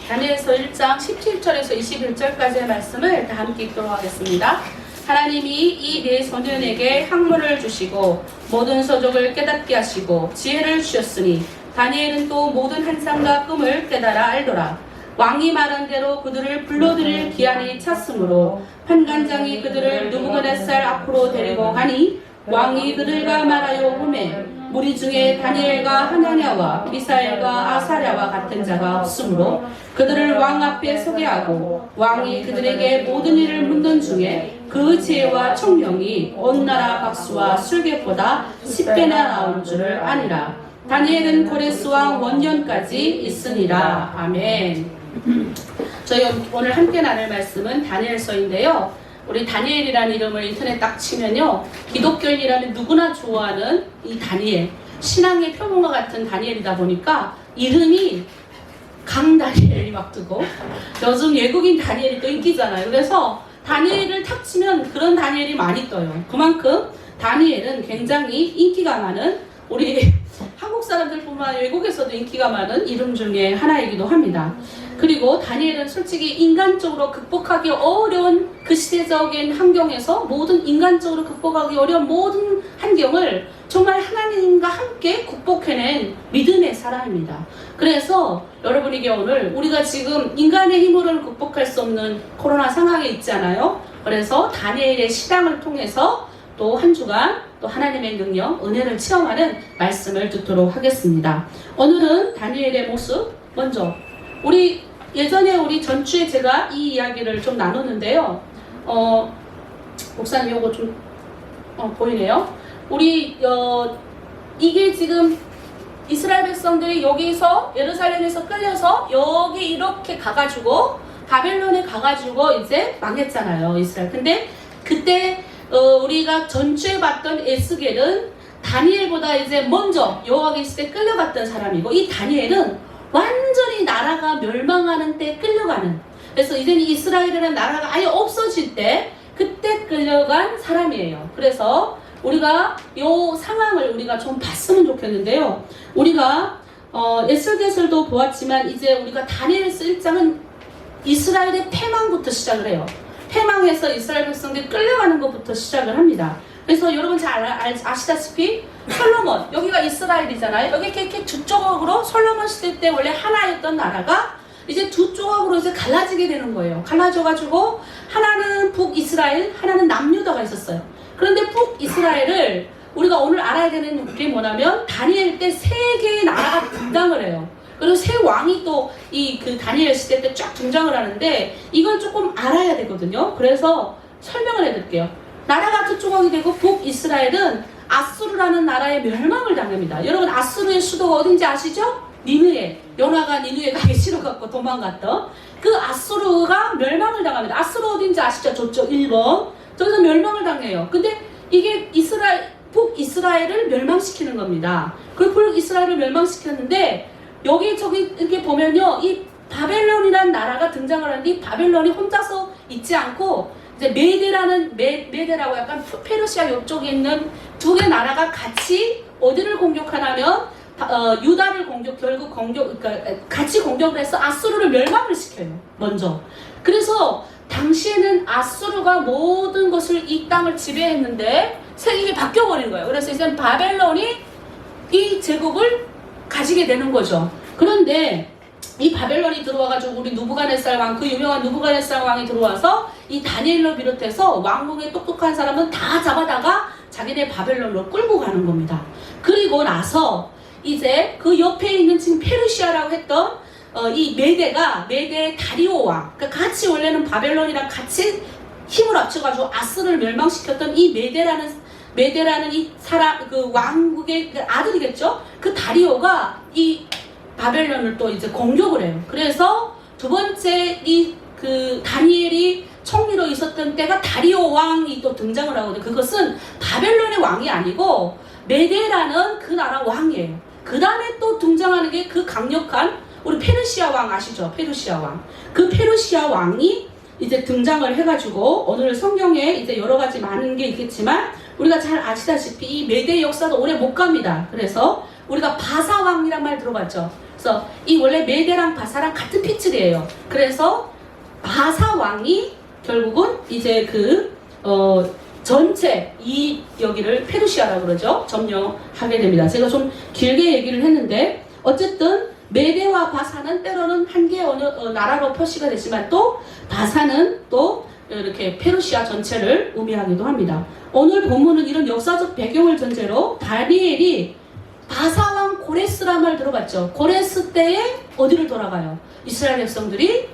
다니엘서 1장 17절에서 21절까지의 말씀을 다 함께 읽도록 하겠습니다. 하나님이 이 네 소년에게 학문을 주시고 모든 서적을 깨닫게 하시고 지혜를 주셨으니 다니엘은 또 모든 환상과 꿈을 깨달아 알더라. 왕이 말한 대로 그들을 불러들일 기한이 찼으므로 판관장이 그들을 느부갓네살 앞으로 데리고 가니 왕이 그들과 말하여 오매 무리 중에 다니엘과 하나냐와 미사엘과 아사랴와 같은 자가 없으므로 그들을 왕 앞에 서게 하고 왕이 그들에게 모든 일을 묻는 중에 그 지혜와 총명이 온 나라 박수와 술객보다 10배나 나온 줄을 아니라. 다니엘은 고레스 왕 원년까지 있으니라. 아멘. 저희 오늘 함께 나눌 말씀은 다니엘서인데요. 우리 다니엘이라는 이름을 인터넷 딱 치면요, 기독교인이라면 누구나 좋아하는 이 다니엘, 신앙의 표본과 같은 다니엘이다 보니까 이름이 강다니엘이 막 뜨고, 요즘 외국인 다니엘이 또 인기잖아요. 그래서 다니엘을 탁 치면 그런 다니엘이 많이 떠요. 그만큼 다니엘은 굉장히 인기가 많은, 우리 한국 사람들뿐만 아니라 외국에서도 인기가 많은 이름 중에 하나이기도 합니다. 그리고 다니엘은 솔직히 인간적으로 극복하기 어려운 그 시대적인 환경에서 인간적으로 극복하기 어려운 모든 환경을 정말 하나님과 함께 극복해낸 믿음의 사람입니다. 그래서 여러분에게 오늘 우리가 지금 인간의 힘으로는 극복할 수 없는 코로나 상황에 있잖아요. 그래서 다니엘의 신앙을 통해서 또 한 주간 또 하나님의 능력, 은혜를 체험하는 말씀을 듣도록 하겠습니다. 오늘은 다니엘의 모습, 먼저 예전에 우리 전주에 제가 이 이야기를 좀 나눴는데요. 목사님 요거 좀 보이네요. 이게 지금 이스라엘 백성들이 여기서 예루살렘에서 끌려서 여기 이렇게 가가지고 바벨론에 가가지고 이제 망했잖아요, 이스라엘. 근데 그때 우리가 전주에 봤던 에스겔은 다니엘보다 이제 먼저 여호와 계실 때 끌려갔던 사람이고, 이 다니엘은 완전히 나라가 멸망하는 때 끌려가는, 그래서 이제는 이스라엘이라는 나라가 아예 없어질 때 그때 끌려간 사람이에요. 그래서 우리가 이 상황을 우리가 좀 봤으면 좋겠는데요. 우리가 에스겔서도 보았지만 이제 우리가 다니엘서 1장은 이스라엘의 패망부터 시작을 해요. 패망해서 이스라엘 백성들이 끌려가는 것부터 시작을 합니다. 그래서 여러분 잘 아시다시피 솔로몬, 여기가 이스라엘이잖아요. 여기 이렇게 두 조각으로 솔로몬 시대 때 원래 하나였던 나라가 이제 두 조각으로 이제 갈라지게 되는 거예요. 갈라져가지고 하나는 북이스라엘, 하나는 남유다가 있었어요. 그런데 북이스라엘을 우리가 오늘 알아야 되는 게 뭐냐면 다니엘 때 세 개의 나라가 등장을 해요. 그리고 새 왕이 또 그 다니엘 시대 때 쫙 등장을 하는데 이걸 조금 알아야 되거든요. 그래서 설명을 해드릴게요. 나라가 두 조각이 되고 북이스라엘은 아수르라는 나라의 멸망을 당합니다. 여러분 아수르의 수도가 어딘지 아시죠? 니느에. 요나가 니느에 가기 싫어갖고 도망갔던 그 아수르가 멸망을 당합니다. 아수르 어딘지 아시죠? 저쪽 1번. 저기서 멸망을 당해요. 근데 이게 북이스라엘을 멸망시키는 겁니다. 그 북이스라엘을 멸망시켰는데 저기 이렇게 보면요, 이 바벨론이라는 나라가 등장을 하는데 이 바벨론이 혼자서 있지 않고 이제 메데라고 약간 페르시아 이쪽에 있는 두 개 나라가 같이 어디를 공격하냐면 유다를 그러니까 같이 공격을 해서 아수르를 멸망을 시켜요. 먼저. 그래서 당시에는 아수르가 모든 것을 이 땅을 지배했는데 이게 바뀌어버린 거예요. 그래서 이제 바벨론이 이 제국을 가지게 되는 거죠. 그런데 이 바벨론이 들어와가지고 우리 느부갓네살 왕, 그 유명한 느부갓네살 왕이 들어와서 이 다니엘로 비롯해서 왕국의 똑똑한 사람은 다 잡아다가 자기네 바벨론으로 끌고 가는 겁니다. 그리고 나서 이제 그 옆에 있는 지금 페르시아라고 했던 이 메데 다리오 왕, 그러니까 같이 원래는 바벨론이랑 같이 힘을 합쳐가지고 아스를 멸망시켰던 이 메데라는 이 사람, 그 왕국의 아들이겠죠? 그 다리오가 이 바벨론을 또 이제 공격을 해요. 그래서 두 번째 그 다니엘이 총리로 있었던 때가 다리오 왕이 또 등장을 하거든요. 그것은 바벨론의 왕이 아니고 메데라는 그 나라 왕이에요. 그 다음에 또 등장하는 게 그 강력한 우리 페르시아 왕 아시죠? 페르시아 왕. 그 페르시아 왕이 이제 등장을 해가지고 오늘 성경에 이제 여러 가지 많은 게 있겠지만 우리가 잘 아시다시피 이 메대 역사도 오래 못 갑니다. 그래서 우리가 바사왕이란 말 들어봤죠? 그래서 이 원래 메대랑 바사랑 같은 피틀이에요. 그래서 바사 왕이 결국은 이제 전체 이 여기를 페르시아라고 그러죠. 점령하게 됩니다. 제가 좀 길게 얘기를 했는데 어쨌든 메대와 바사는 때로는 한 개의 어느 나라로 표시가 되지만 또 바사는 또 이렇게 페르시아 전체를 의미하기도 합니다. 오늘 본문은 이런 역사적 배경을 전제로 다니엘이 바사왕 고레스란 말 들어봤죠? 고레스 때에 어디를 돌아가요? 이스라엘 백성들이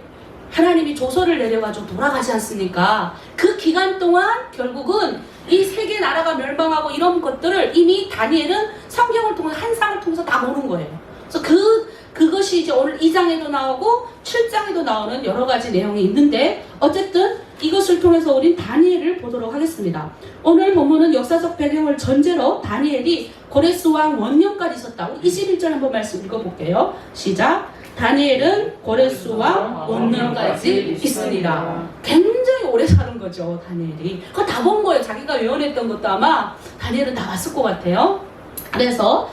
하나님이 조서를 내려가지고 돌아가지 않습니까? 그 기간 동안 결국은 이 세계 나라가 멸망하고 이런 것들을 이미 다니엘은 성경을 통해서 한 상을 통해서 다 보는 거예요. 그래서 그것이 이제 오늘 2장에도 나오고 7장에도 나오는 여러 가지 내용이 있는데 어쨌든 이것을 통해서 우린 다니엘을 보도록 하겠습니다. 오늘 본문은 역사적 배경을 전제로 다니엘이 고레스 왕 원년까지 있었다고 21절 한번 말씀 읽어볼게요. 시작. 다니엘은 고레스 왕 원년까지 있으니라. 굉장히 오래 사는 거죠, 다니엘이. 그거 다 본 거예요. 자기가 예언했던 것도 아마 다니엘은 다 봤을 것 같아요. 그래서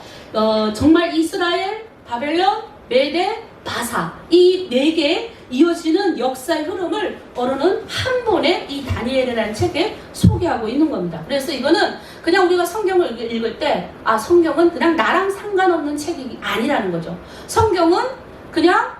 정말 이스라엘, 바벨론, 메대, 바사 이 네 개 이어지는 역사의 흐름을 어른은 한 번에 이 다니엘이라는 책에 소개하고 있는 겁니다. 그래서 이거는 그냥 우리가 성경을 읽을 때 성경은 그냥 나랑 상관없는 책이 아니라는 거죠. 성경은 그냥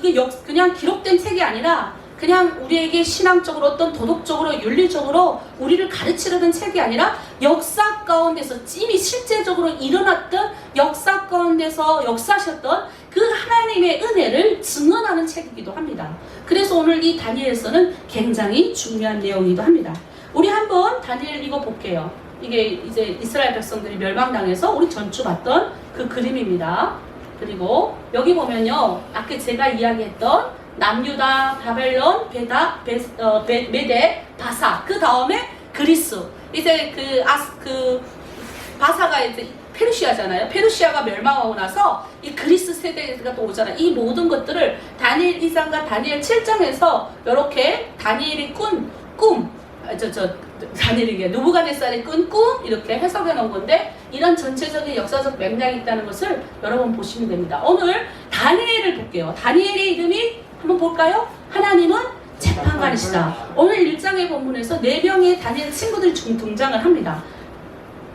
이게 그냥 기록된 책이 아니라 그냥 우리에게 신앙적으로 어떤 도덕적으로 윤리적으로 우리를 가르치려는 책이 아니라 역사 가운데서 이미 실제적으로 일어났던 역사 가운데서 역사하셨던 그 하나님의 은혜를 증언하는 책이기도 합니다. 그래서 오늘 이 다니엘서는 굉장히 중요한 내용이기도 합니다. 우리 한번 다니엘 읽어볼게요. 이게 이제 이스라엘 백성들이 멸망당해서 우리 전주 봤던 그 그림입니다. 그리고 여기 보면요, 아까 제가 이야기했던 남유다, 바벨론, 메대, 바사, 그 다음에 그리스. 이제 바사가 이제 페르시아잖아요. 페르시아가 멸망하고 나서 이 그리스 세대가 또 오잖아요. 이 모든 것들을 다니엘 2장과 다니엘 7장에서 이렇게 다니엘이 다니엘이 느부갓네살이 꾼 꿈 이렇게 해석해 놓은 건데 이런 전체적인 역사적 맥락이 있다는 것을 여러분 보시면 됩니다. 오늘 다니엘을 볼게요. 다니엘의 이름이 한번 볼까요? 하나님은 재판관이시다. 오늘 1장의 본문에서 4명의 다니엘 친구들이 등장을 합니다.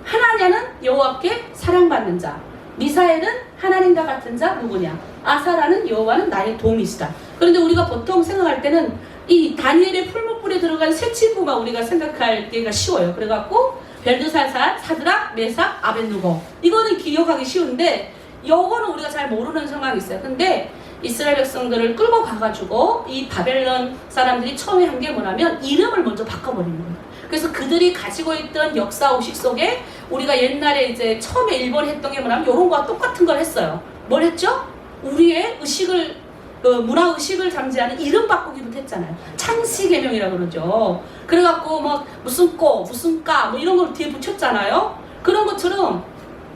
하나냐는 여호와께 사랑받는 자, 미사엘은 하나님과 같은 자 누구냐? 아사라는 여호와는 나의 도움이시다. 그런데 우리가 보통 생각할 때는 이 다니엘의 풀무불에 들어간 세 친구가 우리가 생각하기가 쉬워요. 그래갖고 벨드사살, 사드락, 메삭, 아벳느고 이거는 기억하기 쉬운데 이거는 우리가 잘 모르는 상황이 있어요. 근데 이스라엘 백성들을 끌고 가가지고 이 바벨론 사람들이 처음에 한 게 뭐냐면 이름을 먼저 바꿔버리는 거예요. 그래서 그들이 가지고 있던 역사 의식 속에 우리가 옛날에 이제 처음에 일본이 했던 게 뭐냐면 이런 거와 똑같은 걸 했어요. 뭘 했죠? 우리의 의식을 문화 의식을 잠재하는 이름 바꾸기부터 했잖아요. 창씨개명이라고 그러죠. 그래갖고 막 무슨 꼬, 무슨 까 뭐 이런 걸 뒤에 붙였잖아요. 그런 것처럼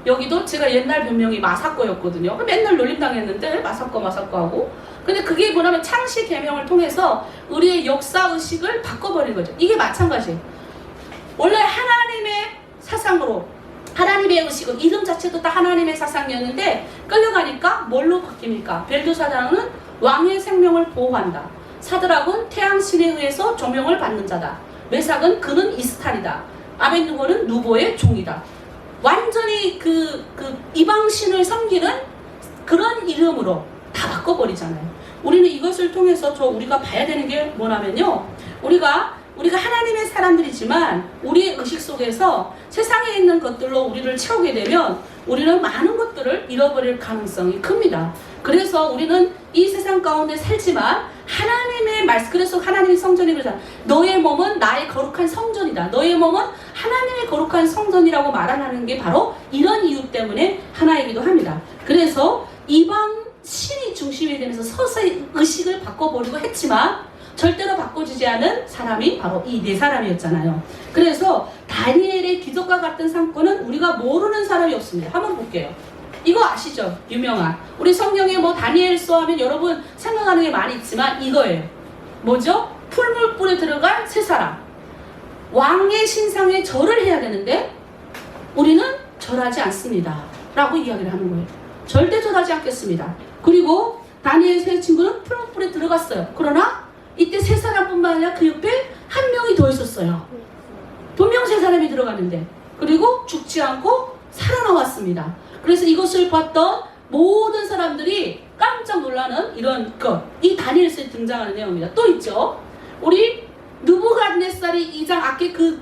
여기도 제가 옛날 별명이 마사꺼였거든요. 맨날 놀림당했는데 마사꺼 하고. 근데 그게 뭐냐면 창씨개명을 통해서 우리의 역사 의식을 바꿔버린 거죠. 이게 마찬가지예요. 원래 하나님의 사상으로 하나님의 의식은 이름 자체도 다 하나님의 사상이었는데 끌려가니까 뭘로 바뀝니까? 벨드사장은 왕의 생명을 보호한다. 사드락은 태양신에 의해서 조명을 받는 자다. 메삭은 그는 이스탈이다. 아벳느고는 누보의 종이다. 완전히 이방신을 섬기는 그런 이름으로 다 바꿔버리잖아요. 우리는 이것을 통해서 우리가 봐야 되는 게 뭐냐면요. 우리가 하나님의 사람들이지만 우리의 의식 속에서 세상에 있는 것들로 우리를 채우게 되면 우리는 많은 것들을 잃어버릴 가능성이 큽니다. 그래서 우리는 이 세상 가운데 살지만 하나님의 말씀, 그래서 하나님의 성전이 그러잖아요. 너의 몸은 나의 거룩한 성전이다. 너의 몸은 하나님의 거룩한 성전이라고 말하는 게 바로 이런 이유 때문에 하나이기도 합니다. 그래서 이방 신이 중심이 되면서 서서히 의식을 바꿔버리고 했지만 절대로 바꿔주지 않은 사람이 바로 이 네 사람이었잖아요. 그래서 다니엘의 기적과 같은 사건은 우리가 모르는 사람이 없습니다. 한번 볼게요. 이거 아시죠? 유명한 우리 성경에 뭐 다니엘서 하면 여러분 생각하는 게 많이 있지만 이거예요. 뭐죠? 풀물불에 들어간 세 사람. 왕의 신상에 절을 해야 되는데 우리는 절하지 않습니다 라고 이야기를 하는 거예요. 절대 하지 않겠습니다. 그리고 다니엘 세 친구는 풀무불에 들어갔어요. 그러나 이때 세 사람뿐만 아니라 그 옆에 한 명이 더 있었어요. 분명 세 사람이 들어가는데, 그리고 죽지 않고 살아나왔습니다. 그래서 이것을 봤던 모든 사람들이 깜짝 놀라는 이런 것, 이 다니엘서에 등장하는 내용입니다. 또 있죠. 우리 느부갓네살이 2장 앞에 그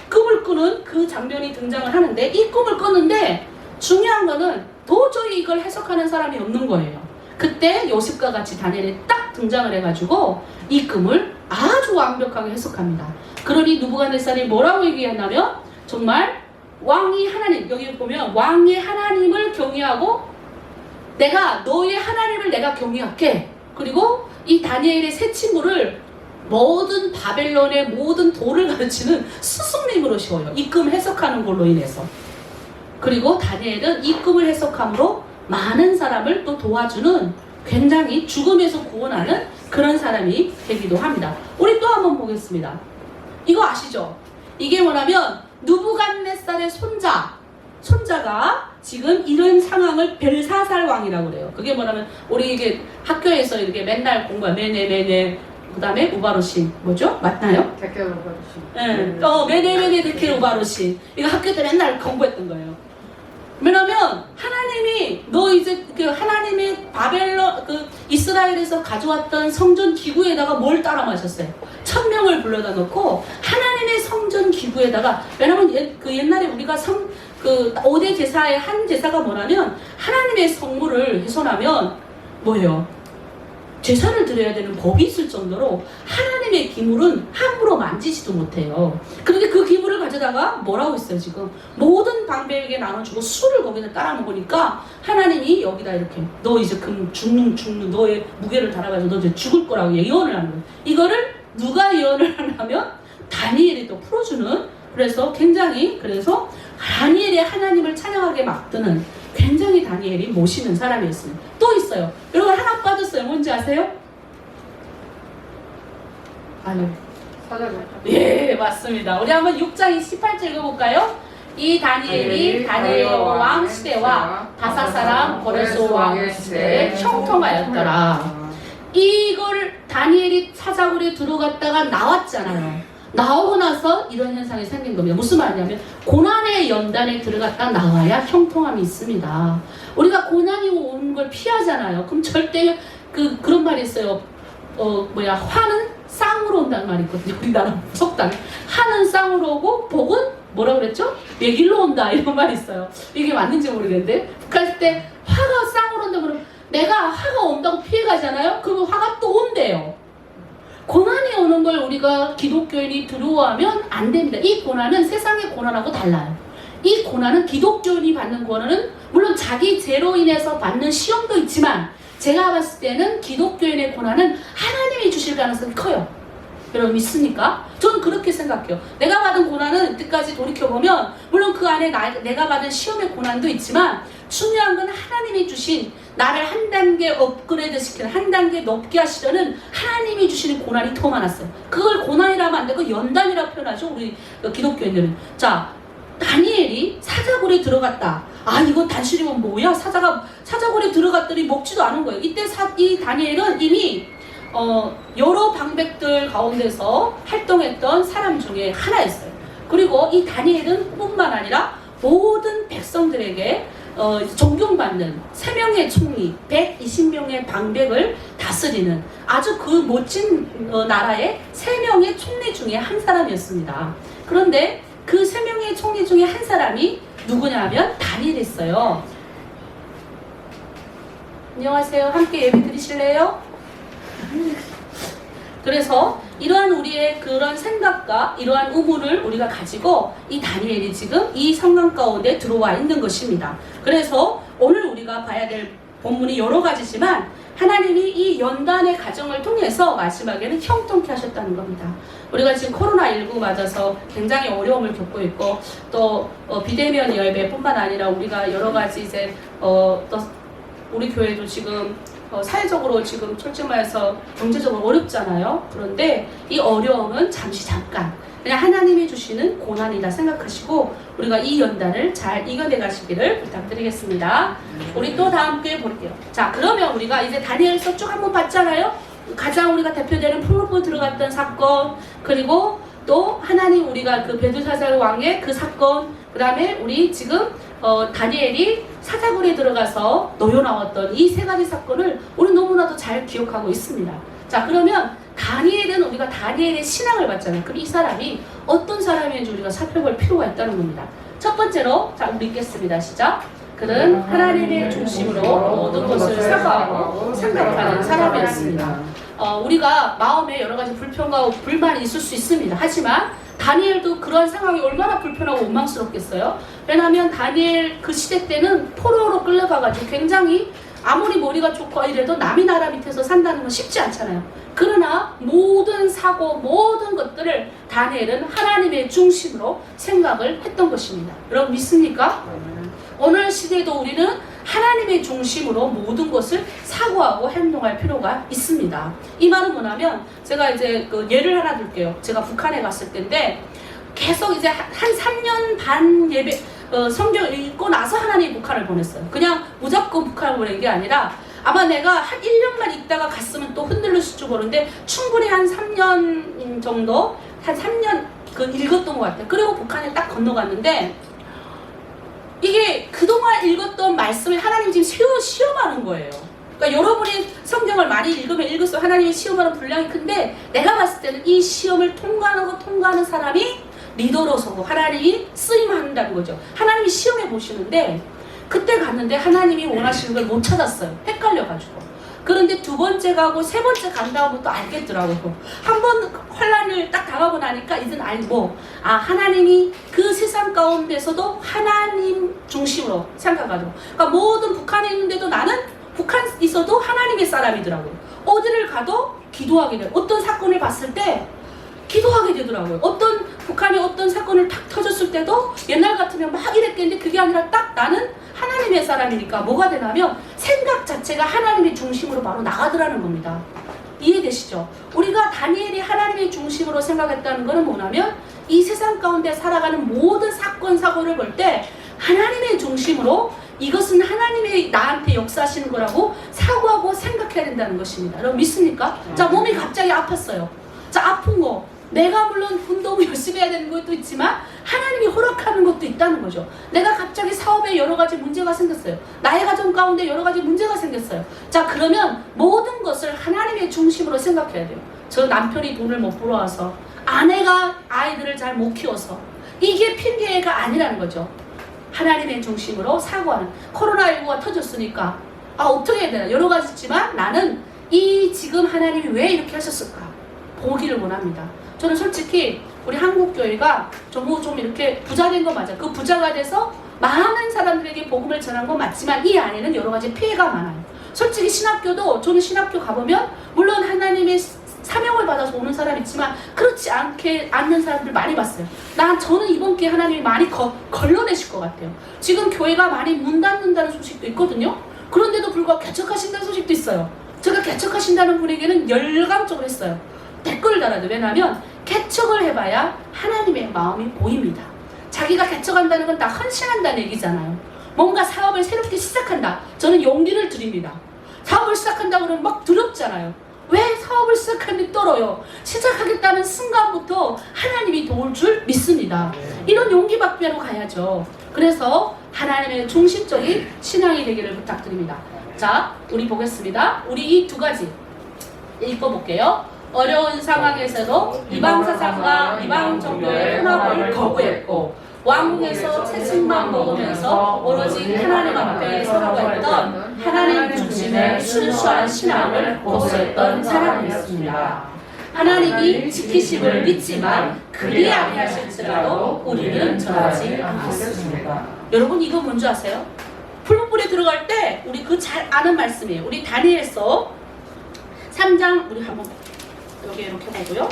꿈을 꾸는 그 장면이 등장을 하는데, 이 꿈을 꿨는데 중요한 거는 도저히 이걸 해석하는 사람이 없는 거예요. 그때 요셉과 같이 다니엘이 딱 등장을 해가지고 이 꿈을 아주 완벽하게 해석합니다. 그러니 느부갓네살이 뭐라고 얘기했냐면, 정말 왕이 하나님, 여기 보면 왕의 하나님을 경외하고 내가 너의 하나님을 내가 경외할게. 그리고 이 다니엘의 세 친구를 모든 바벨론의 모든 도를 가르치는 스승님으로 세워요. 이 꿈 해석하는 걸로 인해서. 그리고 다니엘은 이 꿈을 해석함으로 많은 사람을 또 도와주는, 굉장히 죽음에서 구원하는 그런 사람이 되기도 합니다. 우리 또 한번 보겠습니다. 이거 아시죠? 이게 뭐냐면 느부갓네살의 손자가 지금 이런 상황을 벨사살 왕이라고 그래요. 그게 뭐냐면 우리 이게 학교에서 이렇게 맨날 공부해. 메네 그 다음에 우바르신, 뭐죠? 맞나요? 데케 우바르신. 네. 메네 데케 우바르신. 이거 학교 때 맨날 공부했던 거예요. 왜냐면 하나님이 너 이제 그 하나님의 바벨론 그 이스라엘에서 가져왔던 성전 기구에다가 뭘 따라 마셨어요? 1000명을 불러다 놓고 하나님의 성전 기구에다가, 왜냐면 그 옛날에 우리가 그 5대 제사의 한 제사가 뭐냐면 하나님의 성물을 훼손하면 뭐예요? 제사를 드려야 되는 법이 있을 정도로 하나님의 기물은 함부로 만지지도 못해요. 그런데 그 기물을 가져다가 뭐라고 했어요? 지금 모든 방배에게 나눠주고 술을 거기다 따라 먹으니까 하나님이 여기다 이렇게 너 이제 죽는 너의 무게를 달아가지고 너 이제 죽을 거라고 예언을 하는 거예요. 이거를 누가 예언을 하냐면 다니엘이 또 풀어주는, 그래서 굉장히, 그래서 다니엘의 하나님을 찬양하게 만드는, 굉장히 다니엘이 모시는 사람이었습니다. 또 있어요. 여러분 하나 빠졌어요. 뭔지 아세요? 아유. 예, 맞습니다. 우리 한번 6장 18절 읽어볼까요? 이 다니엘이 다니엘 왕 시대와 다사 사람 고레스 왕 시대에 형통하였더라. 이걸 다니엘이 사자굴에 들어갔다가 나왔잖아요. 나오고 나서 이런 현상이 생긴 겁니다. 무슨 말이냐면 고난의 연단에 들어갔다 나와야 형통함이 있습니다. 우리가 고난이 오는 걸 피하잖아요. 그럼 절대 그런 말이 있어요. 화는 쌍으로 온다는 말이 있거든요. 우리나라 속담. 하는 쌍으로 오고 복은 뭐라 그랬죠? 매길로 온다, 이런 말이 있어요. 이게 맞는지 모르겠는데, 그럴 때 화가 쌍으로 온다 그러면 내가 화가 온다고 피해가잖아요. 그러면 화가 또 온대요. 고난이 오는 걸 우리가 기독교인이 두려워하면 안 됩니다. 이 고난은 세상의 고난하고 달라요. 이 고난은 기독교인이 받는 고난은 물론 자기 죄로 인해서 받는 시험도 있지만, 제가 봤을 때는 기독교인의 고난은 하나님이 주실 가능성이 커요. 여러분 믿습니까? 저는 그렇게 생각해요. 내가 받은 고난은 이때까지 돌이켜보면 물론 그 안에 내가 받은 시험의 고난도 있지만, 중요한 건 하나님이 주신, 나를 한 단계 업그레이드 시키는, 한 단계 높게 하시려는 하나님이 주시는 고난이 더 많았어요. 그걸 고난이라면 안 되고 연단이라고 표현하죠, 우리 기독교인들은. 자, 다니엘이 사자굴에 들어갔다. 아, 이거 단순히면 뭐야? 사자굴에 들어갔더니 먹지도 않은 거예요. 이때 이 다니엘은 이미 여러 방백들 가운데서 활동했던 사람 중에 하나였어요. 그리고 이 다니엘은 뿐만 아니라 모든 백성들에게 존경받는 3명의 총리, 120명의 방백을 다스리는 아주 그 멋진 나라의 3명의 총리 중에 한 사람이었습니다. 그런데 그 3명의 총리 중에 한 사람이 누구냐면 다니엘이었어요. 안녕하세요. 함께 예배 드리실래요? 그래서 이러한 우리의 그런 생각과 이러한 의문을 우리가 가지고 이 다니엘이 지금 이 상황 가운데 들어와 있는 것입니다. 그래서 오늘 우리가 봐야 될 본문이 여러 가지지만 하나님이 이 연단의 과정을 통해서 마지막에는 형통케 하셨다는 겁니다. 우리가 지금 코로나19 맞아서 굉장히 어려움을 겪고 있고, 또 비대면 예배뿐만 아니라 우리가 여러 가지 이제 또 우리 교회도 지금 사회적으로 지금 솔직히 말해서 경제적으로 어렵잖아요. 그런데 이 어려움은 잠시 잠깐 그냥 하나님이 주시는 고난이다 생각하시고 우리가 이 연단을 잘 이겨내 가시기를 부탁드리겠습니다. 우리 또 다음 주에 볼게요. 자, 그러면 우리가 이제 다니엘서 쭉 한번 봤잖아요. 가장 우리가 대표되는 풀로 들어갔던 사건, 그리고 또 하나님 우리가 그 베드사살 왕의 그 사건, 그 다음에 우리 지금 다니엘이 사자굴에 들어가서 놓여 나왔던 이 세 가지 사건을 우리 너무나도 잘 기억하고 있습니다. 자, 그러면 다니엘은 우리가 다니엘의 신앙을 봤잖아요. 그럼 이 사람이 어떤 사람인지 우리가 살펴볼 필요가 있다는 겁니다. 첫 번째로, 자, 우리 읽겠습니다. 시작. 그는 하나님의 중심으로 모든 것을 사과하고 생각하는 사람이었습니다. 우리가 마음에 여러 가지 불평과 불만이 있을 수 있습니다. 하지만 다니엘도 그런 상황이 얼마나 불편하고 원망스럽겠어요? 왜냐하면 다니엘 그 시대 때는 포로로 끌려가가지고 굉장히 아무리 머리가 좋고 이래도 남의 나라 밑에서 산다는 건 쉽지 않잖아요. 그러나 모든 사고, 모든 것들을 다니엘은 하나님의 중심으로 생각을 했던 것입니다. 여러분 믿습니까? 오늘 시대에도 우리는 하나님의 중심으로 모든 것을 사고하고 행동할 필요가 있습니다. 이 말은 뭐냐면 제가 이제 그 예를 하나 들게요. 제가 북한에 갔을 때인데 계속 이제 한 3년 반 예배 성경을 읽고 나서 하나님이 북한을 보냈어요. 그냥 무조건 북한을 보낸 게 아니라 아마 내가 한 1년만 있다가 갔으면 또 흔들렸을지 모르는데 충분히 한 3년 정도 한 3년 그 읽었던 것 같아요. 그리고 북한에 딱 건너갔는데 이게 그동안 읽었던 말씀을 하나님 지금 시험하는 거예요. 그러니까 여러분이 성경을 많이 읽으면 읽을수록 하나님의 시험하는 분량이 큰데 내가 봤을 때는 이 시험을 통과하는 사람이 리더로 서고 하나님이 쓰임한다는 거죠. 하나님이 시험해 보시는데 그때 갔는데 하나님이 원하시는 걸 못 찾았어요. 헷갈려가지고. 그런데 두 번째 가고 세 번째 간 다음부터 알겠더라고요. 한 번 환란을 딱 당하고 나니까 이젠 알고 하나님이 그 세상 가운데서도 하나님 중심으로 생각하죠. 그러니까 모든 북한에 있는데도 나는 북한 있어도 하나님의 사람이더라고요. 어디를 가도 기도하게 돼요. 어떤 사건을 봤을 때 기도하게 되더라고요. 어떤 북한에 어떤 사건을 탁 터졌을 때도 옛날 같으면 막 이랬겠는데 그게 아니라 딱 나는 하나님의 사람이니까 뭐가 되냐면 생각 자체가 하나님의 중심으로 바로 나가더라는 겁니다. 이해되시죠? 우리가 다니엘이 하나님의 중심으로 생각했다는 것은 뭐냐면 이 세상 가운데 살아가는 모든 사건 사고를 볼 때 하나님의 중심으로 이것은 하나님이 나한테 역사하시는 거라고 사고하고 생각해야 된다는 것입니다. 여러분 믿습니까? 자, 몸이 갑자기 아팠어요. 자, 아픈 거 내가 물론 운동을 열심히 해야 되는 것도 있지만 하나님이 허락하는 것도 있다는 거죠. 내가 갑자기 사업에 여러 가지 문제가 생겼어요. 나의 가정 가운데 여러 가지 문제가 생겼어요. 자, 그러면 모든 것을 하나님의 중심으로 생각해야 돼요. 저 남편이 돈을 못 벌어와서 아내가 아이들을 잘 못 키워서 이게 핑계가 아니라는 거죠. 하나님의 중심으로 사고하는. 코로나19가 터졌으니까 어떻게 해야 되나 여러 가지 있지만 나는 이 지금 하나님이 왜 이렇게 하셨을까 보기를 원합니다. 저는 솔직히 우리 한국교회가 좀 이렇게 부자 된 거 맞아요. 그 부자가 돼서 많은 사람들에게 복음을 전한 건 맞지만 이 안에는 여러 가지 피해가 많아요. 솔직히 신학교도 저는 신학교 가보면 물론 하나님의 사명을 받아서 오는 사람 있지만 그렇지 않는 사람들 많이 봤어요. 저는 이번 기회에 하나님이 많이 걸러내실 것 같아요. 지금 교회가 많이 문 닫는다는 소식도 있거든요. 그런데도 불구하고 개척하신다는 소식도 있어요. 제가 개척하신다는 분에게는 열감적으로 했어요. 댓글을 달아야 돼요. 왜냐하면 개척을 해봐야 하나님의 마음이 보입니다. 자기가 개척한다는 건 다 헌신한다는 얘기잖아요. 뭔가 사업을 새롭게 시작한다. 저는 용기를 드립니다. 사업을 시작한다 그러면 막 두렵잖아요. 왜 사업을 시작하는데 떨어요? 시작하겠다는 순간부터 하나님이 도울 줄 믿습니다. 이런 용기 받기로 가야죠. 그래서 하나님의 중심적인 신앙이 되기를 부탁드립니다. 자, 우리 보겠습니다. 우리 이 두 가지 읽어볼게요. 어려운 상황에서도 이방 사상과 이방 종교의 혼합을 거부했고 왕궁에서 채식만 먹으면서 오로지 하나님 앞에 살아갔던 하나님 중심의 순수한 신앙을 고수했던 사람이었습니다. 하나님이 지키심을 믿지만 그리 아니하실지라도 우리는 전하지 않겠습니다. 여러분 이거 뭔지 아세요? 풀무불에 들어갈 때 우리 그 잘 아는 말씀이에요. 우리 다니엘서 3장 우리 한번 여기 이렇게 보고요.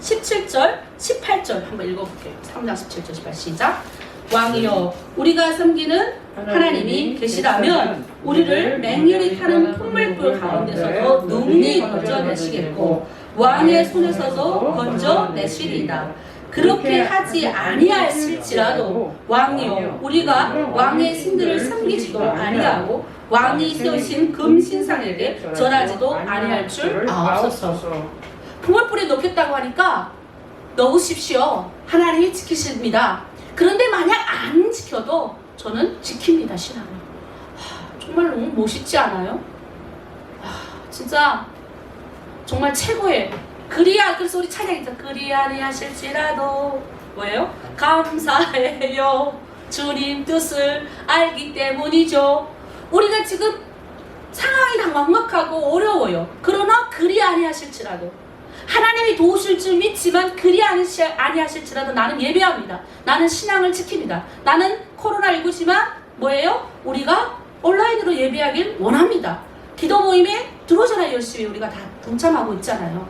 17절, 18절 한번 읽어볼게요. 3장 17절 18 시작. 왕이여 우리가 섬기는 하나님이 계시다면 우리를 맹렬히 타는 풍물불 가운데서도 능히 건져내시겠고 왕의 손에서도 건져내시리이다. 그렇게 하지 아니하실지라도 왕이여 우리가 왕의 신들을 섬기지도 아니하고 왕이 세우신 금신상에게 절하지도 아니할 줄 아옵소서. 풍물불이 놓겠다고 하니까 넣으십시오. 하나님이 지키십니다. 그런데 만약 안 지켜도 저는 지킵니다. 신앙을. 정말 너무 멋있지 않아요? 진짜 정말 최고예요. 그래서 우리 찬양이죠. 그리 아니하실지라도 뭐예요? 감사해요. 주님 뜻을 알기 때문이죠. 우리가 지금 상황이 다 막막하고 어려워요. 그러나 그리 아니하실지라도 하나님이 도우실 줄 믿지만 그리 아니하실지라도 나는 예배합니다. 나는 신앙을 지킵니다. 나는 코로나19지만 뭐예요? 우리가 온라인으로 예배하길 원합니다. 기도 모임에 들어오잖아요. 열심히 우리가 다 동참하고 있잖아요.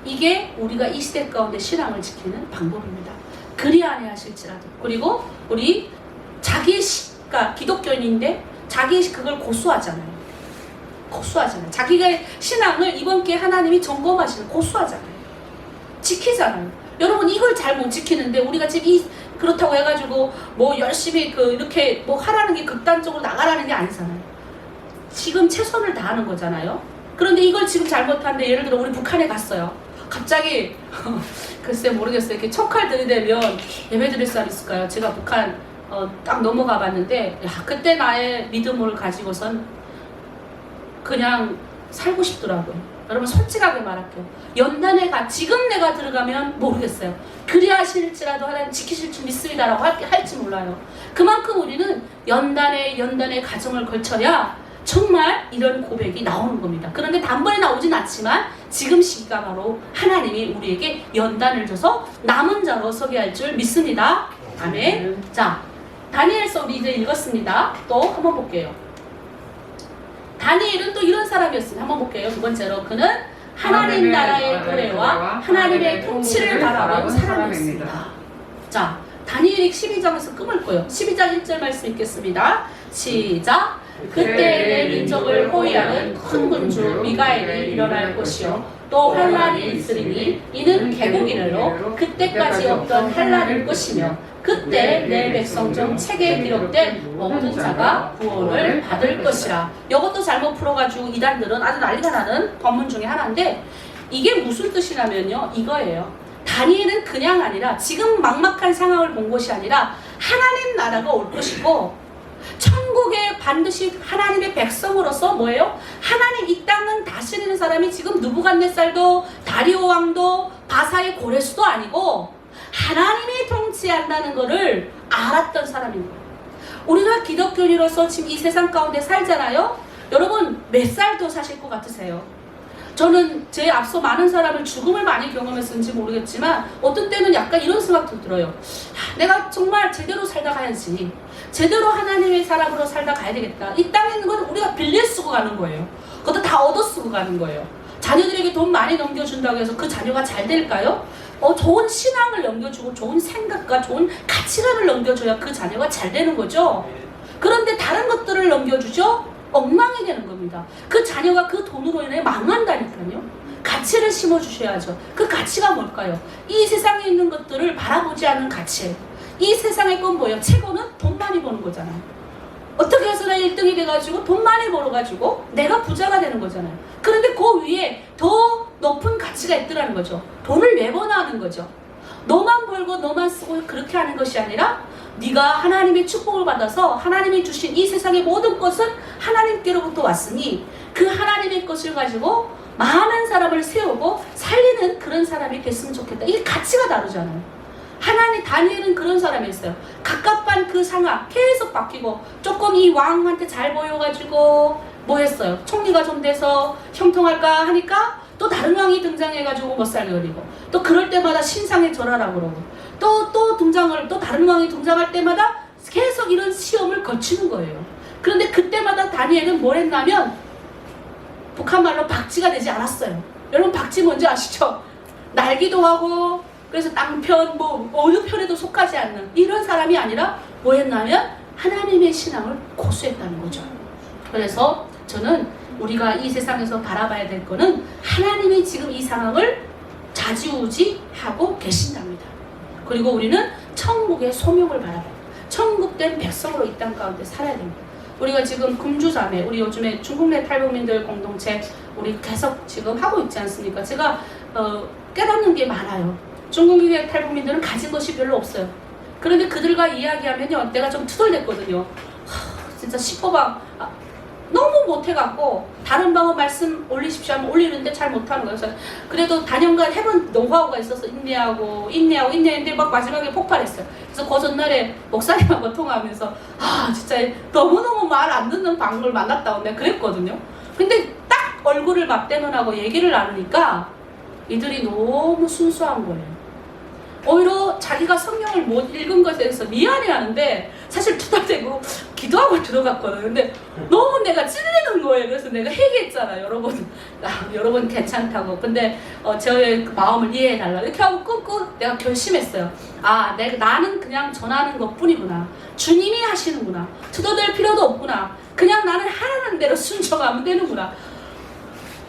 이게 우리가 이 시대 가운데 신앙을 지키는 방법입니다. 그리 아니하실지라도. 그리고 우리 그러니까 기독교인인데 자기 그걸 고수하잖아요. 자기가 신앙을 이번 기회에 하나님이 점검하시는 고수하잖아요. 지키잖아요. 여러분 이걸 잘 못 지키는데 우리가 지금 그렇다고 해가지고 뭐 열심히 이렇게 뭐 하라는 게 극단적으로 나가라는 게 아니잖아요. 지금 최선을 다하는 거잖아요. 그런데 이걸 지금 잘못하는데 예를 들어 우리 북한에 갔어요. 갑자기 글쎄 모르겠어요. 이렇게 척칼 들이대면 예배 드릴 사람 있을까요? 제가 북한 딱 넘어가 봤는데 그때 나의 믿음을 가지고선 그냥 살고 싶더라고요. 여러분 솔직하게 말할게요. 연단에 지금 내가 들어가면 모르겠어요. 그리하실지라도 하나님 지키실 줄 믿습니다라고 할지 몰라요. 그만큼 우리는 연단에 가정을 걸쳐야 정말 이런 고백이 나오는 겁니다. 그런데 단번에 나오진 않지만 지금 시기가 바로 하나님이 우리에게 연단을 줘서 남은 자로 서게 할 줄 믿습니다. 아멘. 자, 다니엘서 우리 이제 읽었습니다. 또 한번 볼게요. 다니엘은 또 이런 사람이었습니다. 한번 볼게요. 두 번째로 그는 하나님 나라의 도래와 하나님의 통치를 바라본 사람이었습니다. 자, 다니엘이 12장에서 끊을 거예요. 12장 1절 말씀 읽겠습니다. 시작. 그때 내 민족을 호위하는 큰 군주 미가엘이 일어날 것이요 또 환란이 있으리니 이는 개국이늘로 그때까지 없던 환란일 것이며 그때 내 백성 중 책에 기록된 모든 자가 구원을 받을 것이라. 이것도 잘못 풀어가지고 이단들은 아주 난리가 나는 본문 중에 하나인데 이게 무슨 뜻이냐면요 이거예요. 다니엘은 그냥 아니라 지금 막막한 상황을 본 것이 아니라 하나님 나라가 올 것이고 천국에 반드시 하나님의 백성으로서 뭐예요? 하나님 이 땅은 다스리는 사람이 지금 느부갓네살도 다리오 왕도 바사의 고레스도 아니고 하나님이 통치한다는 것을 알았던 사람인 거예요. 우리가 기독교인으로서 지금 이 세상 가운데 살잖아요. 여러분 몇 살 더 사실 것 같으세요? 저는 제 앞서 많은 사람을 죽음을 많이 경험했는지 모르겠지만 어떤 때는 약간 이런 생각도 들어요. 내가 정말 제대로 살다 가야지. 제대로 하나님의 사람으로 살다 가야 되겠다. 이 땅에 있는 건 우리가 빌려 쓰고 가는 거예요. 그것도 다 얻어 쓰고 가는 거예요. 자녀들에게 돈 많이 넘겨준다고 해서 그 자녀가 잘 될까요? 좋은 신앙을 넘겨주고 좋은 생각과 좋은 가치관을 넘겨줘야 그 자녀가 잘 되는 거죠. 그런데 다른 것들을 넘겨주죠? 엉망이 되는 겁니다. 그 자녀가 그 돈으로 인해 망한다니까요. 가치를 심어주셔야죠. 그 가치가 뭘까요? 이 세상에 있는 것들을 바라보지 않는 가치. 이 세상의 건 뭐예요? 최고는 돈 많이 버는 거잖아요. 어떻게 해서나 1등이 돼가지고 돈 많이 벌어가지고 내가 부자가 되는 거잖아요. 그런데 그 위에 더 높은 가치가 있더라는 거죠. 돈을 왜 버나 하는 거죠. 너만 벌고 너만 쓰고 그렇게 하는 것이 아니라 네가 하나님의 축복을 받아서 하나님이 주신 이 세상의 모든 것은 하나님께로부터 왔으니 그 하나님의 것을 가지고 많은 사람을 세우고 살리는 그런 사람이 됐으면 좋겠다. 이게 가치가 다르잖아요. 다니엘은 그런 사람이었어요. 갑갑한 그 상황 계속 바뀌고 조금 이 왕한테 잘 보여가지고 뭐 했어요? 총리가 좀 돼서 형통할까 하니까 또 다른 왕이 등장해가지고 못 살려리고 또 그럴 때마다 신상에 절하라고 그러고 또 다른 왕이 등장할 때마다 계속 이런 시험을 거치는 거예요. 그런데 그때마다 다니엘은 뭘 했냐면 북한 말로 박쥐가 되지 않았어요. 여러분 박쥐 뭔지 아시죠? 날기도 하고 그래서 땅편 어느 편에도 속하지 않는 이런 사람이 아니라 뭐 했냐면 하나님의 신앙을 고수했다는 거죠. 그래서 저는 우리가 이 세상에서 바라봐야 될 거는 하나님이 지금 이 상황을 좌지우지하고 계신답니다. 그리고 우리는 천국의 소명을 바라봐요. 천국된 백성으로 이 땅 가운데 살아야 됩니다. 우리가 지금 금주자매, 우리 요즘에 중국 내 탈북민들 공동체 우리 계속 지금 하고 있지 않습니까? 제가 깨닫는 게 많아요. 중국 내 탈북민들은 가진 것이 별로 없어요. 그런데 그들과 이야기하면요, 내가 좀 투덜댔거든요. 진짜 10호방 너무 못해갖고 다른 방은 말씀 올리십시오 하면 올리는데 잘 못하는 거예요. 그래서 그래도 단연간 해본 노하우가 있어서 인내했는데 막 마지막에 폭발했어요. 그래서 그 전날에 목사님하고 통화하면서 진짜 너무너무 말 안 듣는 방을 만났다고 내가 그랬거든요. 근데 딱 얼굴을 맞대면하고 얘기를 나누니까 이들이 너무 순수한 거예요. 오히려 자기가 성경을 못 읽은 것에 대해서 미안해하는데 사실 투닥대고 기도하고 들어갔거든요. 근데 너무 내가 찔리는 거예요. 그래서 내가 얘기했잖아요. 여러분 괜찮다고. 근데 저의 그 마음을 이해해달라. 이렇게 하고 꾹꾹 내가 결심했어요. 나는 그냥 전하는 것뿐이구나. 주님이 하시는구나. 투덜댈 필요도 없구나. 그냥 나는 하라는 대로 순종하면 되는구나.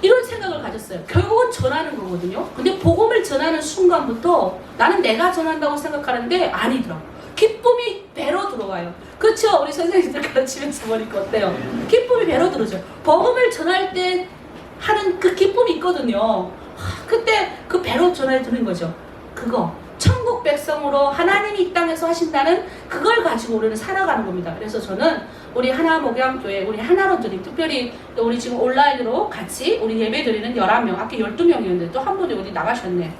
이런 생각을 가졌어요. 결국은 전하는 거거든요. 근데 복음을 전하는 순간부터 나는 내가 전한다고 생각하는데 아니더라고. 기쁨이 배로 들어와요. 그렇죠? 우리 선생님들 가르치면서 보니까 어때요? 기쁨이 배로 들어오죠. 복음을 전할 때 하는 그 기쁨이 있거든요. 그때 그 배로 전해 드는 거죠. 그거 천국 백성으로 하나님이 이 땅에서 하신다는 그걸 가지고 우리는 살아가는 겁니다. 그래서 저는 우리 하나목양교회 우리 하나로 드림, 특별히 우리 지금 온라인으로 같이 우리 예배 드리는 11명, 아까 12명이었는데 또 한 분이 어디 나가셨네.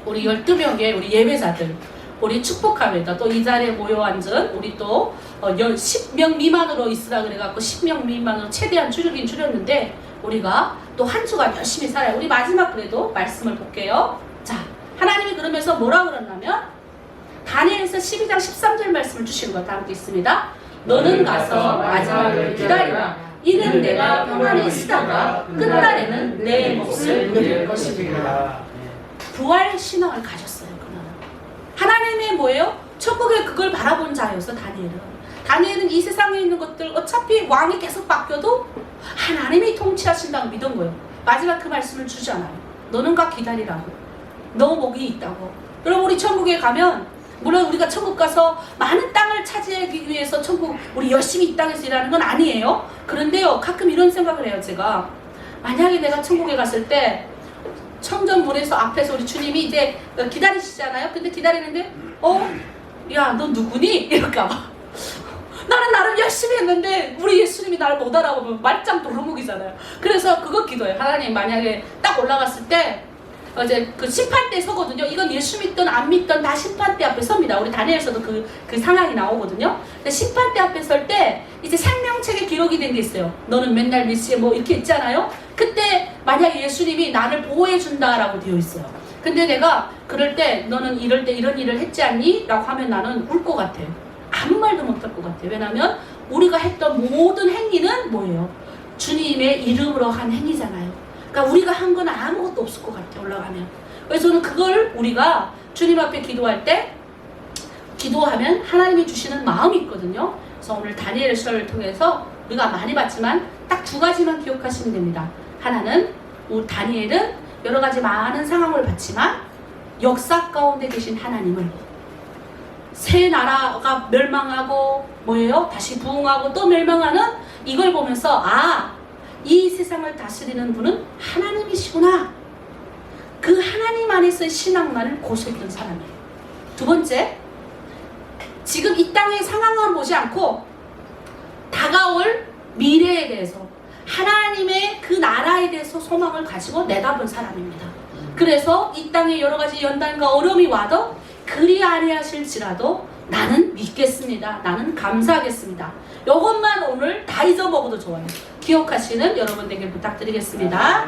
우리 12명의 우리 예배자들 우리 축복합니다. 또 이 자리에 모여 앉은 우리 또 10명 미만으로 있으라 그래갖고 10명 미만으로 최대한 줄이긴 줄였는데 우리가 또 한 주간 열심히 살아요. 우리 마지막 그래도 말씀을 볼게요. 자, 하나님이 그러면서 뭐라 그러냐면 다니엘서 12장 13절 말씀을 주시는 거 다 함께 있습니다. 너는 가서 마지막을 기다리라. 이는 내가 평안히 있다가 끝날에는 내 몫을 누릴 것이니라. 부활 신앙을 가졌어요. 그는 하나님의 뭐예요? 천국에 그걸 바라본 자였어. 다니엘은 이 세상에 있는 것들 어차피 왕이 계속 바뀌어도 하나님이 통치하신다고 믿은 거예요. 마지막 그 말씀을 주잖아요. 너는 가 기다리라고. 너 복이 있다고. 여러분 우리 천국에 가면 물론 우리가 천국 가서 많은 땅을 차지하기 위해서 천국 우리 열심히 이 땅에서 일하는 건 아니에요. 그런데요 가끔 이런 생각을 해요. 제가 만약에 내가 천국에 갔을 때 청전문에서 앞에서 우리 주님이 이제 기다리시잖아요. 근데 기다리는데 야 너 누구니? 이럴까봐 나는 나름 열심히 했는데 우리 예수님이 나를 못 알아보면 말짱 도루묵이잖아요. 그래서 그거 기도해요. 하나님 만약에 딱 올라갔을 때 이제 그 심판대 서거든요. 이건 예수 믿든 안 믿든 다 심판대 앞에 섭니다. 우리 다니엘서도 그 상황이 나오거든요. 근데 심판대 앞에 설 때 이제 생명책에 기록이 된 게 있어요. 너는 맨날 몇 시에 뭐 이렇게 있잖아요. 그때 만약에 예수님이 나를 보호해 준다라고 되어 있어요. 근데 내가 그럴 때 너는 이럴 때 이런 일을 했지 않니? 라고 하면 나는 울 것 같아요. 아무 말도 못 할 것 같아요. 왜냐하면 우리가 했던 모든 행위는 뭐예요? 주님의 이름으로 한 행위잖아요. 그러니까 우리가 한 건 아무것도 없을 것 같아요. 올라가면. 그래서 저는 그걸 우리가 주님 앞에 기도할 때 기도하면 하나님이 주시는 마음이 있거든요. 그래서 오늘 다니엘서를 통해서 우리가 많이 봤지만 딱 두 가지만 기억하시면 됩니다. 하나는 우리 다니엘은 여러 가지 많은 상황을 봤지만 역사 가운데 계신 하나님을 새 나라가 멸망하고 뭐예요? 다시 부흥하고 또 멸망하는 이걸 보면서 이 세상을 다스리는 분은 하나님이시구나. 그 하나님 안에서의 신앙만을 고수했던 사람이에요. 두 번째, 지금 이 땅의 상황만 보지 않고 다가올 미래에 대해서 하나님의 그 나라에 대해서 소망을 가지고 내다본 사람입니다. 그래서 이 땅에 여러 가지 연단과 어려움이 와도 그리 아니하실지라도 나는 믿겠습니다. 나는 감사하겠습니다. 이것만 오늘 다 잊어먹어도 좋아요. 기억하시는 여러분 되게 부탁드리겠습니다.